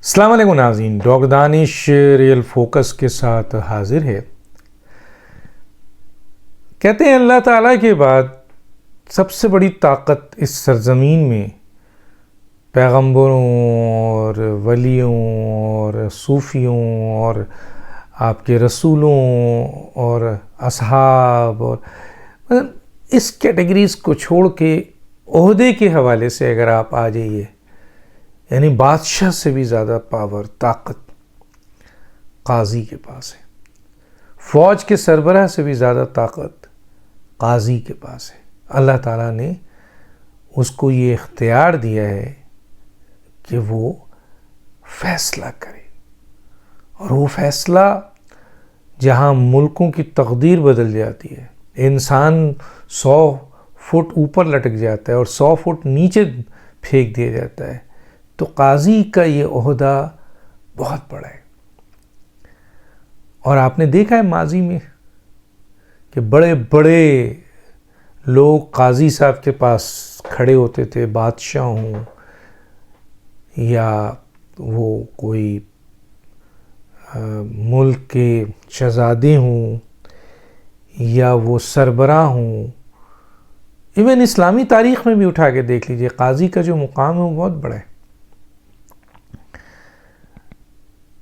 अस्सलाम वालेकुम नाज़रीन, डॉक्टर दानिश रियल फोकस के साथ हाजिर है। कहते हैं अल्लाह ताला के बाद सबसे बड़ी ताकत इस सरज़मीन में पैगंबरों और वलियों और सूफ़ियों और आपके रसूलों और असहाब और मतलब इस कैटेगरीज़ को छोड़ के ओहदे के हवाले से अगर आप आ जाइए, यानी बादशाह से भी ज़्यादा पावर ताकत काजी के पास है, फ़ौज के सरबराह से भी ज़्यादा ताकत काजी के पास है। अल्लाह ताला ने उसको ये इख्तियार दिया है कि वो फ़ैसला करे, और वो फ़ैसला जहाँ मुल्कों की तकदीर बदल जाती है, इंसान 100 फुट ऊपर लटक जाता है और 100 फुट नीचे फेंक दिया जाता है, तो काजी का ये ओहदा बहुत बड़ा है। और आपने देखा है माजी में कि बड़े बड़े लोग काजी साहब के पास खड़े होते थे, बादशाह हों या वो कोई मुल्क के शहज़ादे हों या वो सरबराह हों। इवन इस्लामी तारीख़ में भी उठा के देख लीजिए, काजी का जो मुकाम है वो बहुत बड़ा है।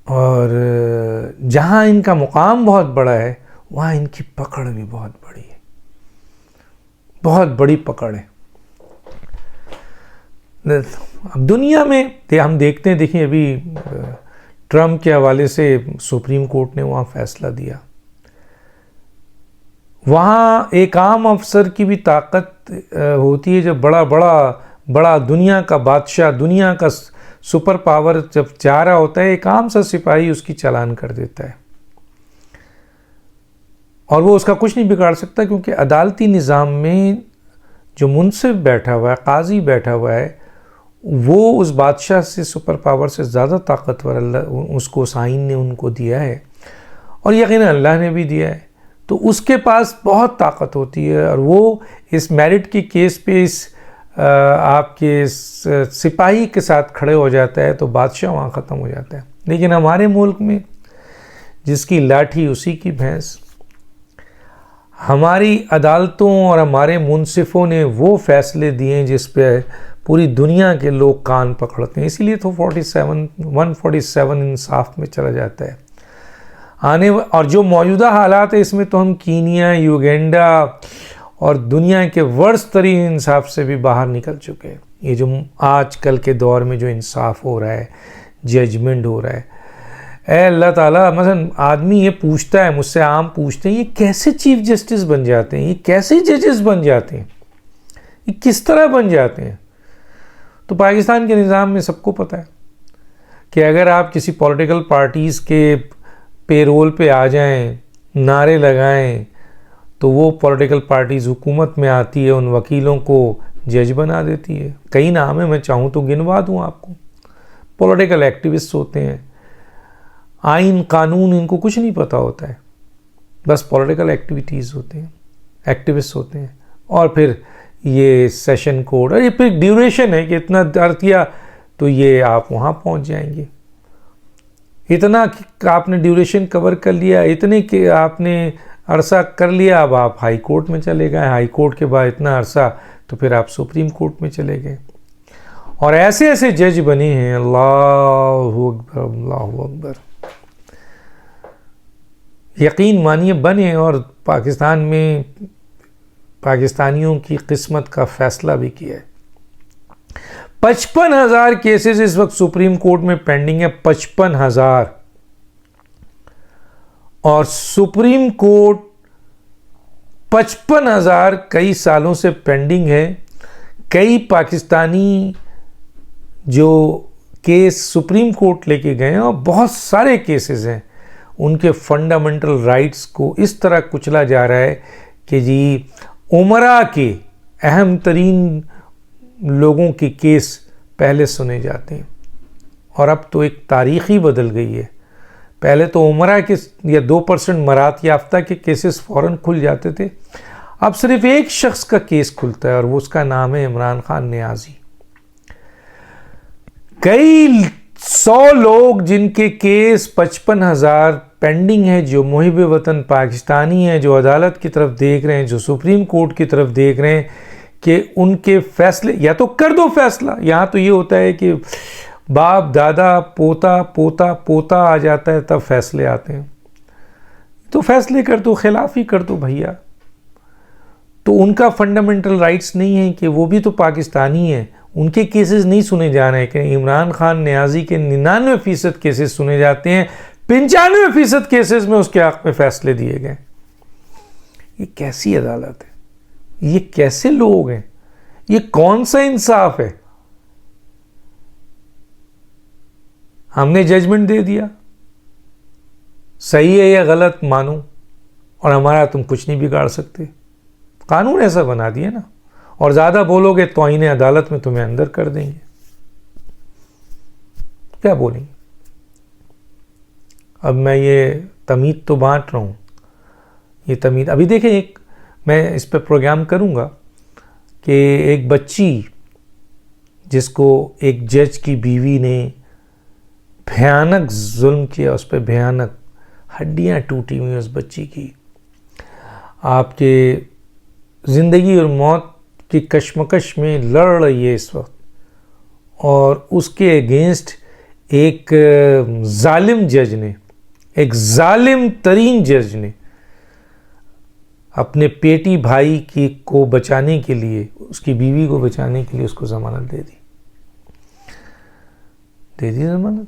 और जहाँ इनका मुकाम बहुत बड़ा है वहाँ इनकी पकड़ भी बहुत बड़ी है, बहुत बड़ी पकड़ है। अब दुनिया में हम देखते हैं, देखिए अभी ट्रम्प के हवाले से सुप्रीम कोर्ट ने वहाँ फैसला दिया, वहाँ एक आम अफसर की भी ताकत होती है। जब बड़ा दुनिया का बादशाह, दुनिया का सुपर पावर जब जा रहा होता है, एक आम सा सिपाही उसकी चालान कर देता है और वो उसका कुछ नहीं बिगाड़ सकता, क्योंकि अदालती निज़ाम में जो मुंसिफ बैठा हुआ है, काजी बैठा हुआ है, वो उस बादशाह से, सुपर पावर से ज़्यादा ताकतवर अल्लाह उसको आइन ने उनको दिया है, और यकीनन अल्लाह ने भी दिया है। तो उसके पास बहुत ताकत होती है और वो इस मेरिट के केस पे इस आपके सिपाही के साथ खड़े हो जाता है, तो बादशाह वहाँ ख़त्म हो जाता है। लेकिन हमारे मुल्क में जिसकी लाठी उसी की भैंस, हमारी अदालतों और हमारे मुंसिफ़ों ने वो फ़ैसले दिए जिस पे पूरी दुनिया के लोग कान पकड़ते हैं। इसीलिए तो 147 इंसाफ में चला जाता है और जो मौजूदा हालात है इसमें तो हम कीनिया, युगांडा और दुनिया के वर्स्ट तरीन इंसाफ से भी बाहर निकल चुके हैं। ये जो आजकल के दौर में जो इंसाफ हो रहा है, जजमेंट हो रहा है, ऐ अल्लाह ताला, मसलन आदमी ये पूछता है मुझसे, आम पूछते हैं, ये कैसे चीफ जस्टिस बन जाते हैं, ये कैसे जजेस बन जाते हैं, ये किस तरह बन जाते हैं? तो पाकिस्तान के निज़ाम में सबको पता है कि अगर आप किसी पॉलिटिकल पार्टीज़ के पेरोल पे आ जाएं, नारे लगाएं, तो वो पॉलिटिकल पार्टीज़ हुकूमत में आती है, उन वकीलों को जज बना देती है। कई नाम है, मैं चाहूँ तो गिनवा दूँ आपको। पॉलिटिकल एक्टिविस्ट होते हैं, आइन कानून इनको कुछ नहीं पता होता है, बस पॉलिटिकल एक्टिविटीज़ होते हैं, एक्टिविस्ट होते हैं। और फिर ये सेशन कोड, और ये फिर ड्यूरेशन है कि इतना दर्द किया तो ये आप वहाँ पहुँच जाएंगे, इतना आपने ड्यूरेशन कवर कर लिया, इतने के आपने अरसा कर लिया, अब आप हाई कोर्ट में चले गए, हाई कोर्ट के बाद इतना अरसा तो फिर आप सुप्रीम कोर्ट में चले गए। और ऐसे ऐसे जज बने हैं, अल्लाहु अकबर, अल्लाहु अकबर, यकीन मानिए बने। और पाकिस्तान में पाकिस्तानियों की किस्मत का फैसला भी किया है। 55,000 केसेस इस वक्त सुप्रीम कोर्ट में पेंडिंग है, 55,000। और सुप्रीम कोर्ट 55,000 कई सालों से पेंडिंग है। कई पाकिस्तानी जो केस सुप्रीम कोर्ट लेके गए हैं, और बहुत सारे केसेस हैं, उनके फंडामेंटल राइट्स को इस तरह कुचला जा रहा है कि जी उमरा के अहम तरीन लोगों के केस पहले सुने जाते हैं। और अब तो एक तारीख़ ही बदल गई है। पहले तो उमरा के या 2% मरात याफ्ता के केसेस फ़ौरन खुल जाते थे, अब सिर्फ एक शख्स का केस खुलता है और वो उसका नाम है इमरान खान नियाज़ी। कई 100 लोग जिनके केस 55,000 पेंडिंग है, जो मुहिब वतन पाकिस्तानी हैं, जो अदालत की तरफ देख रहे हैं, जो सुप्रीम कोर्ट की तरफ देख रहे हैं कि उनके फैसले, या तो कर दो फैसला। यहाँ तो ये होता है कि बाप दादा पोता पोता पोता आ जाता है तब फैसले आते हैं, तो फैसले कर दो, खिलाफी कर दो भैया। तो उनका फंडामेंटल राइट्स नहीं है कि वो भी तो पाकिस्तानी है, उनके केसेस नहीं सुने जा रहे हैं कि इमरान खान न्याजी के 99% केसेस सुने जाते हैं, 95% केसेस में उसके हक में फैसले दिए गए। ये कैसी अदालत है? ये कैसे लोग हैं? ये कौन सा इंसाफ है? हमने जजमेंट दे दिया, सही है या गलत मानो, और हमारा तुम कुछ नहीं बिगाड़ सकते। कानून ऐसा बना दिया ना, और ज्यादा बोलोगे तो तौहीन अदालत में तुम्हें अंदर कर देंगे। क्या बोलेंगे? अब मैं ये तमीद तो बांट रहा हूं, ये तमीद अभी देखें, एक मैं इस पर प्रोग्राम करूंगा कि एक बच्ची जिसको एक जज की बीवी ने भयानक जुल्म किया, उस पर भयानक, हड्डियां टूटी हुई उस बच्ची की, आपके ज़िंदगी और मौत की कश्मकश में लड़ रही है इस वक्त, और उसके अगेंस्ट एक जालिम जज ने, एक जालिम तरीन जज ने अपने पेटी भाई की को बचाने के लिए, उसकी बीवी को बचाने के लिए उसको ज़मानत दे दी ज़मानत।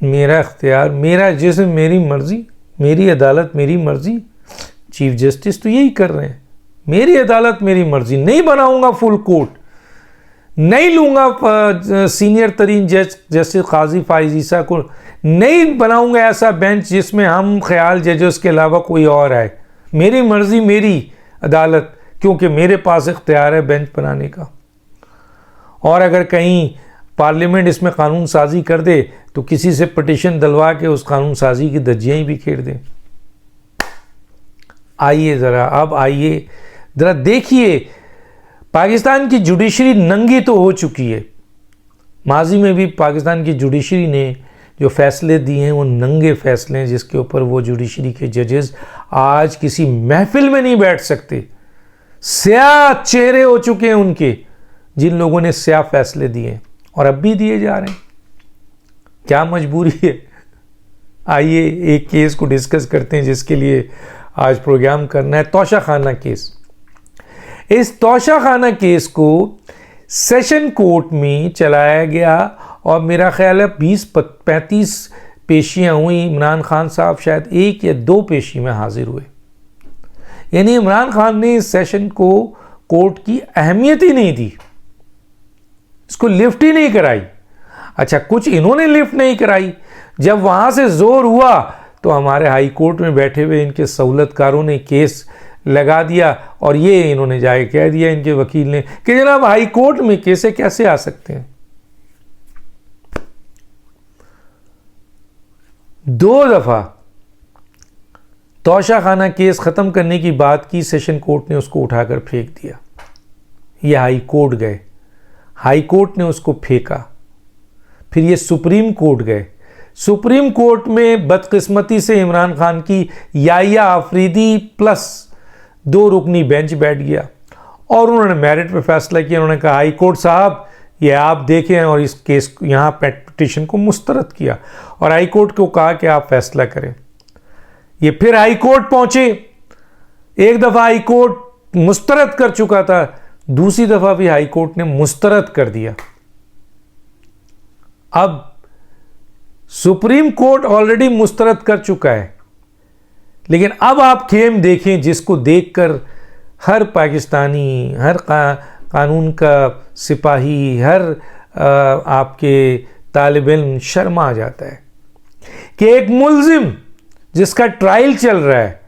मेरा इख्तियार, मेरा जिस्म, मेरी मर्जी, मेरी अदालत मेरी मर्जी। चीफ जस्टिस तो यही कर रहे हैं, मेरी अदालत मेरी मर्जी। नहीं बनाऊंगा फुल कोर्ट, नहीं लूंगा सीनियर तरीन जज जस्टिस काजी फाइज ईसा को, नहीं बनाऊंगा ऐसा बेंच जिसमें हम ख्याल जजेस के अलावा कोई और आए। मेरी मर्जी मेरी अदालत, क्योंकि मेरे पास इख्तियार है बेंच बनाने का। और अगर कहीं पार्लियामेंट इसमें कानून साजी कर दे तो किसी से पिटीशन दिलवा के उस कानून साजी की धज्जियां ही बिखेर दें। आइए ज़रा, अब आइए ज़रा देखिए, पाकिस्तान की जुडिशरी नंगी तो हो चुकी है। माजी में भी पाकिस्तान की जुडिशरी ने जो फैसले दिए हैं वो नंगे फैसले हैं, जिसके ऊपर वो जुडिशरी के जजेस आज किसी महफिल में नहीं बैठ सकते। स्याह चेहरे हो चुके हैं उनके, जिन लोगों ने स्याह फैसले दिए, और अब भी दिए जा रहे हैं। क्या मजबूरी है? आइए एक केस को डिस्कस करते हैं जिसके लिए आज प्रोग्राम करना है, तोशाखाना केस। इस तोशाखाना केस को सेशन कोर्ट में चलाया गया, और मेरा ख्याल है 20-35 पेशियां हुई। इमरान खान साहब शायद 1 या 2 पेशी में हाजिर हुए। यानी इमरान खान ने इस सेशन को कोर्ट की अहमियत ही नहीं दी, इसको लिफ्ट ही नहीं कराई। अच्छा, कुछ इन्होंने लिफ्ट नहीं कराई, जब वहां से जोर हुआ तो हमारे हाई कोर्ट में बैठे हुए इनके सहूलतकारों ने केस लगा दिया, और ये इन्होंने जाके कह दिया इनके वकील ने कि जनाब हाई कोर्ट में केसे कैसे आ सकते हैं। 2 दफा तोशाखाना केस खत्म करने की बात की, सेशन कोर्ट ने उसको उठाकर फेंक दिया। ये हाई कोर्ट गए, हाई कोर्ट ने उसको फेंका, फिर ये सुप्रीम कोर्ट गए। सुप्रीम कोर्ट में बदकिस्मती से इमरान खान की याहिया आफरीदी प्लस 2 रुकनी बेंच बैठ गया, और उन्होंने मेरिट पे फैसला किया। उन्होंने कहा हाई कोर्ट साहब ये आप देखें, और इस केस यहाँ पिटीशन को मुस्तरद किया, और हाई कोर्ट को कहा कि आप फैसला करें। ये फिर हाई कोर्ट पहुंचे, एक दफा हाई कोर्ट मुस्तरद कर चुका था, दूसरी दफा भी हाई कोर्ट ने मुस्तरद कर दिया। अब सुप्रीम कोर्ट ऑलरेडी मुस्तरद कर चुका है, लेकिन अब आप खेम देखें जिसको देखकर हर पाकिस्तानी, हर कानून का सिपाही, हर आपके तालिब इल्म शर्मा आ जाता है कि एक मुल्जिम जिसका ट्रायल चल रहा है,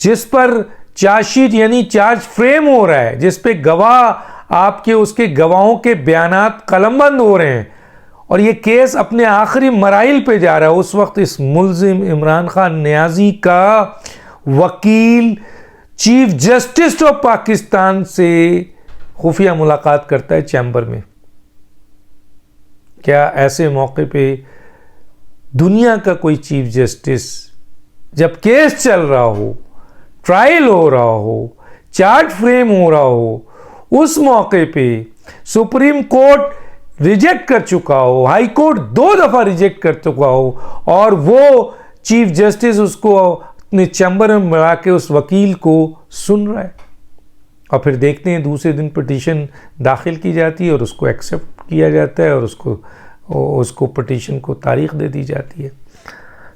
जिस पर चार्जशीट यानी चार्ज फ्रेम हो रहा है, जिस पे गवाह आपके उसके गवाहों के बयानात कलमबंद हो रहे हैं, और ये केस अपने आखिरी मराइल पे जा रहा है, उस वक्त इस मुल्जिम इमरान खान न्याजी का वकील चीफ जस्टिस ऑफ पाकिस्तान से खुफिया मुलाकात करता है चैम्बर में। क्या ऐसे मौके पे दुनिया का कोई चीफ जस्टिस, जब केस चल रहा हो, ट्रायल हो रहा हो, चार्ज फ्रेम हो रहा हो, उस मौके पे सुप्रीम कोर्ट रिजेक्ट कर चुका हो, हाई कोर्ट 2 दफा रिजेक्ट कर चुका हो, और वो चीफ जस्टिस उसको अपने चैम्बर में बुला के उस वकील को सुन रहा है, और फिर देखते हैं दूसरे दिन पिटीशन दाखिल की जाती है और उसको एक्सेप्ट किया जाता है और उसको पिटीशन को तारीख दे दी जाती है।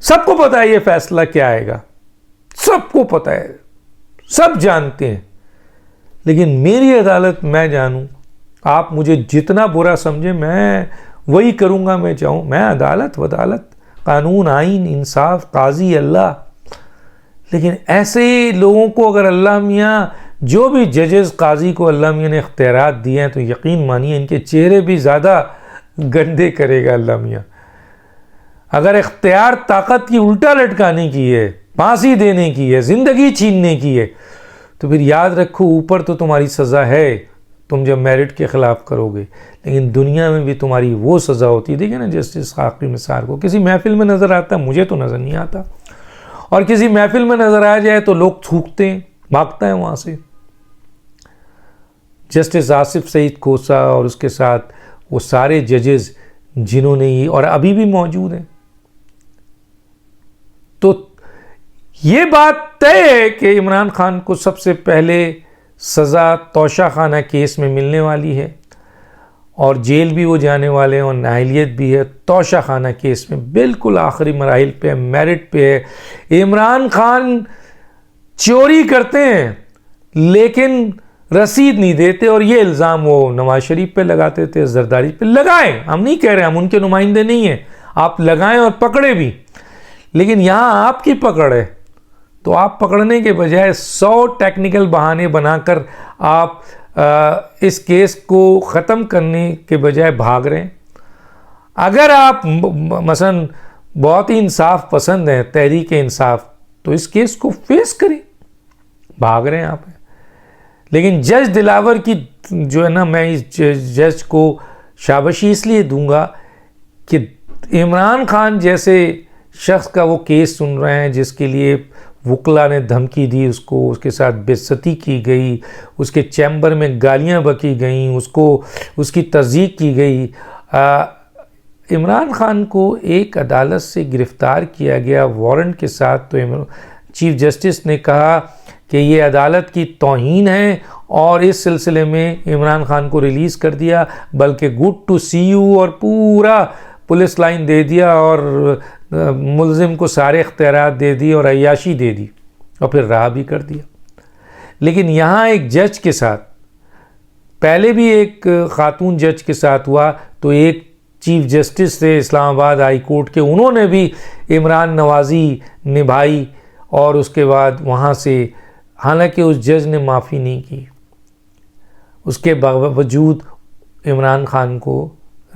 सबको पता है ये फैसला क्या आएगा, सबको पता है, सब जानते हैं, लेकिन मेरी अदालत मैं जानूं, आप मुझे जितना बुरा समझे मैं वही करूंगा, मैं चाहूं, मैं अदालत वदालत, कानून आइन, इंसाफ, काजी अल्लाह। लेकिन ऐसे लोगों को अगर अल्लाह मियाँ, जो भी जजेस काजी को अल्लाह मियाँ ने इख्तियारात दिए हैं, तो यकीन मानिए इनके चेहरे भी ज़्यादा गंदे करेगा अल्लाह मियाँ। अगर इख्तियार ताकत की उल्टा लटकाने की है, फांसी देने की है, ज़िंदगी छीनने की है, तो फिर याद रखो ऊपर तो तुम्हारी सज़ा है, तुम जब मेरिट के ख़िलाफ़ करोगे, लेकिन दुनिया में भी तुम्हारी वो सज़ा होती है। देखिए ना, जस्टिस खाकिम निसार को किसी महफिल में नज़र आता, मुझे तो नज़र नहीं आता, और किसी महफिल में नज़र आ जाए तो लोग थूकते हैं, भागता है वहाँ से। जस्टिस आसिफ सईद खोसा और उसके साथ वो सारे जजेस जिन्होंने ये, और अभी भी मौजूद हैं, तो ये बात तय है कि इमरान खान को सबसे पहले सज़ा तोशा खाना केस में मिलने वाली है, और जेल भी वो जाने वाले हैं, और नाअहलियत भी है तोशा खाना केस में, बिल्कुल आखिरी मराहिल पे है, मेरिट पे है। इमरान खान चोरी करते हैं लेकिन रसीद नहीं देते, और ये इल्ज़ाम वो नवाज शरीफ पे लगाते थे, जरदारी पे। लगाएं, हम नहीं कह रहे, हम उनके नुमाइंदे नहीं हैं, आप लगाएं और पकड़े भी, लेकिन यहाँ आपकी पकड़ है, तो आप पकड़ने के बजाय 100 टेक्निकल बहाने बनाकर आप इस केस को ख़त्म करने के बजाय भाग रहे हैं। अगर आप मसलन बहुत ही इंसाफ पसंद हैं, तहरीक इंसाफ, तो इस केस को फेस करें, भाग रहे हैं आप। लेकिन जज दिलावर की जो है ना, मैं इस जज को शाबाशी इसलिए दूंगा कि इमरान खान जैसे शख्स का वो केस सुन रहे हैं जिसके लिए वकला ने धमकी दी, उसको, उसके साथ बेइज्जती की गई, उसके चैम्बर में गालियां बकी गईं, उसको उसकी तज़यीक़ की गई। इमरान खान को एक अदालत से गिरफ़्तार किया गया वारंट के साथ, तो चीफ जस्टिस ने कहा कि ये अदालत की तौहीन है, और इस सिलसिले में इमरान खान को रिलीज़ कर दिया, बल्कि गुड टू सी यू और पूरा पुलिस लाइन दे दिया, और मुलजिम को सारे इख्तियारात दे दिए और अय्याशी दे दी, और फिर रहा भी कर दिया। लेकिन यहाँ एक जज के साथ, पहले भी एक खातून जज के साथ हुआ, तो एक चीफ जस्टिस थे इस्लामाबाद हाई कोर्ट के, उन्होंने भी इमरान नवाजी निभाई, और उसके बाद वहाँ से, हालांकि उस जज ने माफ़ी नहीं की, उसके बावजूद इमरान खान को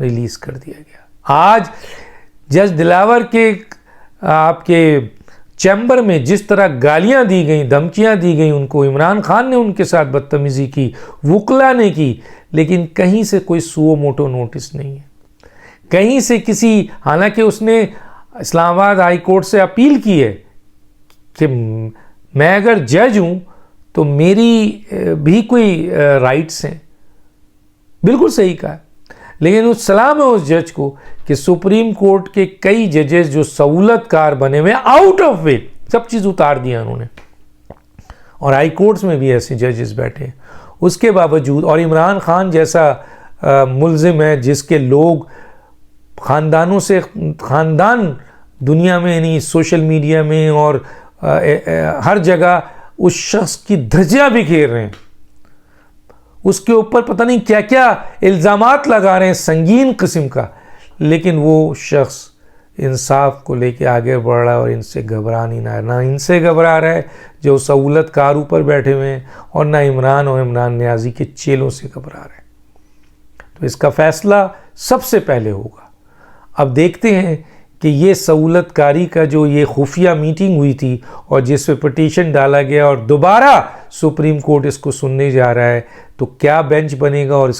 रिलीज़ कर दिया गया। आज जज दिलावर के आपके चैम्बर में जिस तरह गालियां दी गई, धमकियां दी गई उनको, इमरान खान ने उनके साथ बदतमीज़ी की, वकला ने की, लेकिन कहीं से कोई सुओ मोटो नोटिस नहीं है, कहीं से किसी, हालांकि उसने इस्लामाबाद हाई कोर्ट से अपील की है कि मैं अगर जज हूँ तो मेरी भी कोई राइट्स हैं, बिल्कुल सही कहा, लेकिन उस सलाम है उस जज को कि सुप्रीम कोर्ट के कई जजेस जो सहूलतकार बने हुए, आउट ऑफ वे सब चीज़ उतार दिया उन्होंने, और हाई कोर्ट्स में भी ऐसे जजेस बैठे हैं, उसके बावजूद, और इमरान खान जैसा मुलजिम है जिसके लोग ख़ानदानों से, ख़ानदान दुनिया में नहीं, सोशल मीडिया में और हर जगह उस शख्स की धज्जियां बिखेर रहे हैं, उसके ऊपर पता नहीं क्या क्या इल्ज़ामात लगा रहे हैं संगीन किस्म का, लेकिन वो शख्स इंसाफ को लेके आगे बढ़ रहा है, और इनसे घबरा नहीं, ना इनसे घबरा रहा है जो सहूलतकार ऊपर बैठे हुए हैं, और ना इमरान और इमरान नियाज़ी के चेलों से घबरा रहे हैं। तो इसका फ़ैसला सबसे पहले होगा। अब देखते हैं कि ये सहूलतकारी का जो ये खुफिया मीटिंग हुई थी और जिस पे पिटीशन डाला गया और दोबारा सुप्रीम कोर्ट इसको सुनने जा रहा है, तो क्या बेंच बनेगा, और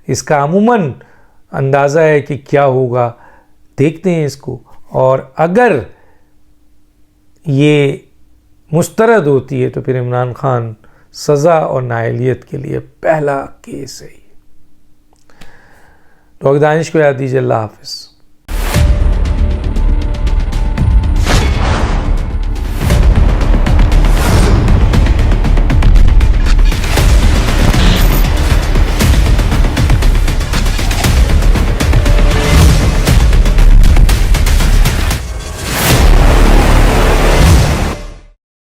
इसका अमूमन अंदाज़ा है कि क्या होगा, देखते हैं इसको। और अगर ये मुस्तरद होती है तो फिर इमरान खान सज़ा और नाअहलियत के लिए पहला केस है। डॉक्टर दानिश को याद दीजिए। अल्लाह हाफ़िज़।